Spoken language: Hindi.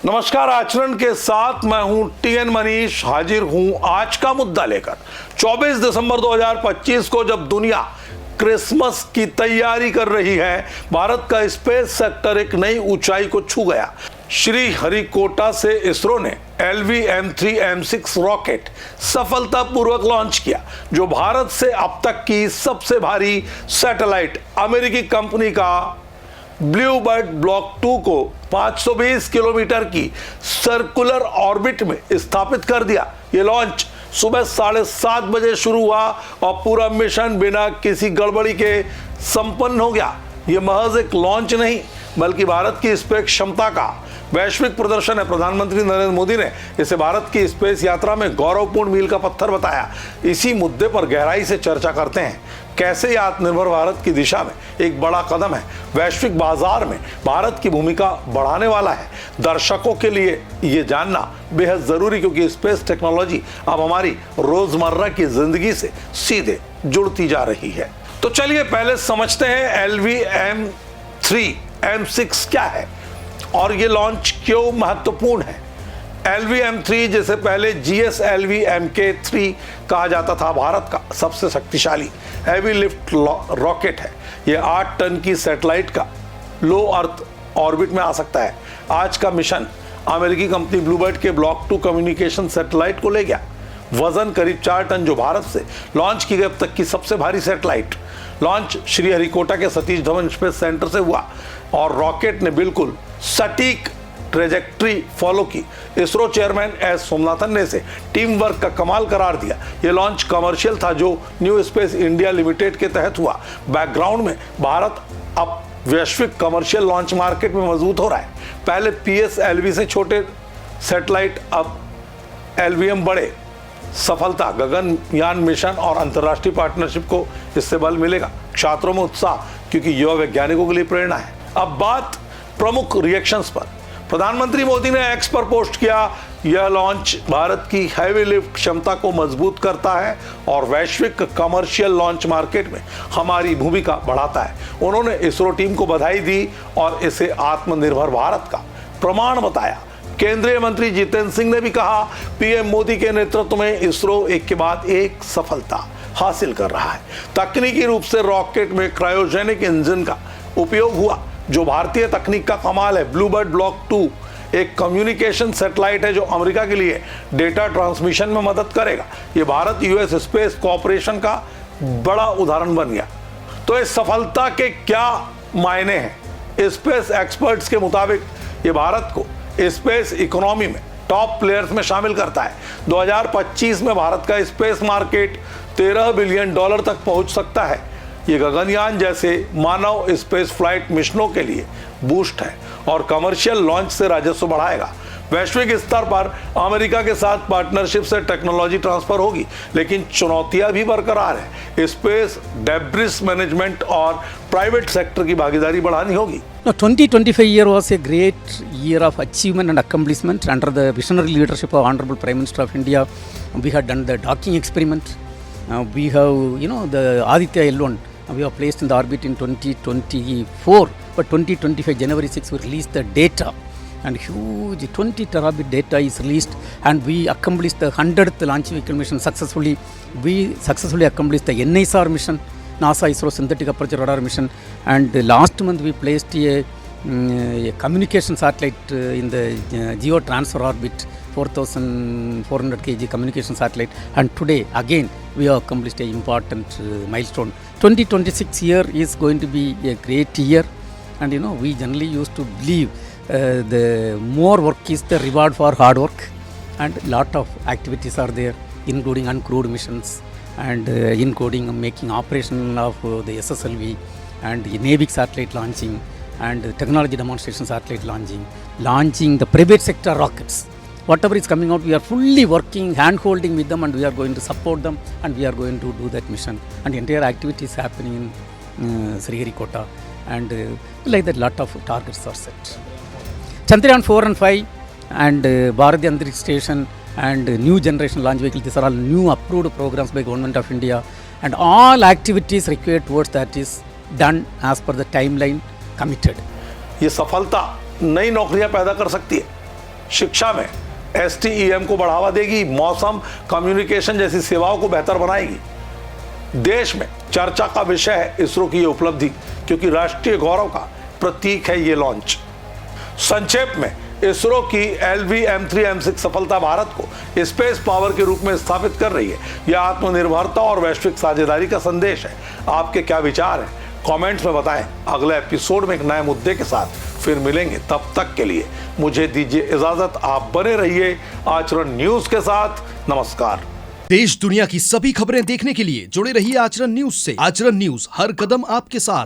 नमस्कार। आचरण के साथ मैं हूं टीएन मनीष, हाजिर हूं आज का मुद्दा लेकर। 24 दिसंबर 2025 को जब दुनिया क्रिसमस की तैयारी कर रही है, भारत का स्पेस सेक्टर एक नई ऊंचाई को छू गया। श्री हरिकोटा से इसरो ने LV-M3-M6 रॉकेट सफलतापूर्वक लॉन्च किया, जो भारत से अब तक की सबसे भारी सैटेलाइट अमेरिकी कंपनी का ब्लू बर्ड ब्लॉक 2 को 520 किलोमीटर की सर्कुलर ऑर्बिट में स्थापित कर दिया। ये लॉन्च सुबह 7:30 बजे शुरू हुआ और पूरा मिशन बिना किसी गड़बड़ी के संपन्न हो गया। ये महज एक लॉन्च नहीं, बल्कि भारत की स्पेस क्षमता का वैश्विक प्रदर्शन है। प्रधानमंत्री नरेंद्र मोदी ने इसे भारत की स्पेस यात्रा में गौरवपूर्ण मील का पत्थर बताया। इसी मुद्दे पर गहराई से चर्चा करते हैं। कैसे यह आत्मनिर्भर भारत की दिशा में एक बड़ा कदम है, वैश्विक बाजार में भारत की भूमिका बढ़ाने वाला है। दर्शकों के लिए ये जानना बेहद जरूरी, क्योंकि स्पेस टेक्नोलॉजी अब हमारी रोजमर्रा की जिंदगी से सीधे जुड़ती जा रही है। तो चलिए पहले समझते हैं LV-M3-M6 क्या है और ये लॉन्च क्यों महत्वपूर्ण है। LV-M3, जिसे पहले GSLV-MK3 कहा जाता था, भारत का सबसे शक्तिशाली हैवी लिफ्ट रॉकेट है। यह 8 टन की सैटेलाइट का लो अर्थ ऑर्बिट में आ सकता है। आज का मिशन अमेरिकी कंपनी ब्लूबर्ड के ब्लॉक 2 कम्युनिकेशन सैटेलाइट को ले गया। वजन करीब 4 टन, जो भारत से लॉन्च की गई अब तक की सबसे भारी सैटेलाइट। लॉन्च श्री हरिकोटा के सतीश धवन स्पेस सेंटर से हुआ और रॉकेट ने बिल्कुल सटीक ट्रेजेक्ट्री फॉलो की। इसरो चेयरमैन एस सोमनाथन ने इसे टीम वर्क का कमाल करार दिया। यह लॉन्च कमर्शियल था, जो न्यू स्पेस इंडिया लिमिटेड के तहत हुआ। बैकग्राउंड में भारत अब वैश्विक कमर्शियल लॉन्च मार्केट में मजबूत हो रहा है। पहले PSLV से छोटे सैटेलाइट, अब LVM बड़े। सफलता, गगनयान मिशन और अंतर्राष्ट्रीय पार्टनरशिप को इससे बल मिलेगा। छात्रों में उत्साह, क्योंकि युवा वैज्ञानिकों के लिए प्रेरणा है। अब बात प्रमुख रिएक्शंस पर। प्रधानमंत्री मोदी ने एक्स पर पोस्ट किया, यह लॉन्च भारत की हैवी लिफ्ट क्षमता को मजबूत करता है और वैश्विक कमर्शियल लॉन्च मार्केट में हमारी भूमिका बढ़ाता है। उन्होंने इसरो टीम को बधाई दी और इसे आत्मनिर्भर भारत का प्रमाण बताया। केंद्रीय मंत्री जितेंद्र सिंह ने भी कहा, PM मोदी के नेतृत्व में इसरो एक के बाद एक सफलता हासिल कर रहा है। तकनीकी रूप से रॉकेट में क्रायोजेनिक इंजन का उपयोग हुआ, जो भारतीय तकनीक का कमाल है। ब्लूबर्ड ब्लॉक 2 एक कम्युनिकेशन सैटेलाइट है, जो अमेरिका के लिए डेटा ट्रांसमिशन में मदद करेगा। ये भारत US स्पेस कोऑपरेशन का बड़ा उदाहरण बन गया। तो इस सफलता के क्या मायने हैं? स्पेस एक्सपर्ट्स के मुताबिक ये भारत को स्पेस इकोनॉमी में टॉप प्लेयर्स में शामिल करता है। 2025 में भारत का स्पेस मार्केट $13 बिलियन तक पहुंच सकता है। ये गगनयान जैसे मानव स्पेस फ्लाइट मिशनों के लिए बूस्ट है और कमर्शियल लॉन्च से राजस्व बढ़ाएगा। वैश्विक स्तर पर अमेरिका के साथ पार्टनरशिप से टेक्नोलॉजी ट्रांसफर होगी, लेकिन चुनौतियां भी बरकरार है। स्पेस डेब्रिस मैनेजमेंट और प्राइवेट सेक्टर की भागीदारी बढ़ानी होगी। 2025 year was a great year of achievement and accomplishment under the visionary leadership of Honorable Prime Minister of India. We had done the docking experiment. We have, the Aditya L1. We have placed in the orbit in 2024, but 2025 January 6 we released the data, and huge 20 terabit data is released, and we accomplished the 100th launch vehicle mission successfully. We successfully accomplished the NISR mission, NASA ISRO synthetic aperture radar mission, and last month we placed a communication satellite in the geo transfer orbit, 4,400 kg communication satellite, and today again we have accomplished an important milestone. 2026 year is going to be a great year, and we generally used to believe the more work is the reward for hard work, and lot of activities are there, including uncrewed missions and including making operation of the SSLV and the NAVIC satellite launching and technology demonstration satellite launching the private sector rockets. Whatever is coming out, we are fully working, hand-holding with them, and we are going to support them, and we are going to do that mission. And the entire activity is happening in Sri Harikota, and like that, lot of targets are set. Chandrayaan 4 and 5 and Bharati Antariksh Station and new generation launch vehicle, these are all new approved programs by Government of India, and all activities required towards that is done as per the timeline committed. ये सफलता नई नौकरियां पैदा कर सकती है। शिक्षा में STEM को बढ़ावा देगी, मौसम कम्युनिकेशन जैसी सेवाओं को बेहतर बनाएगी। देश में चर्चा का विषय है इसरो की ये उपलब्धि, क्योंकि राष्ट्रीय गौरव का प्रतीक है ये लॉन्च। संक्षेप में, इसरो की LV-M3 M6 सफलता भारत को स्पेस पावर के रूप में स्थापित कर रही है। यह आत्मनिर्भरता और वैश्विक साझेदारी का संदेश है। आपके क्या विचार हैं? कमेंट्स में बताएं। अगले एपिसोड में एक नए मुद्दे के साथ फिर मिलेंगे। तब तक के लिए मुझे दीजिए इजाजत। आप बने रहिए आचरण न्यूज के साथ। नमस्कार। देश दुनिया की सभी खबरें देखने के लिए जुड़े रहिए आचरण न्यूज से। आचरण न्यूज, हर कदम आपके साथ।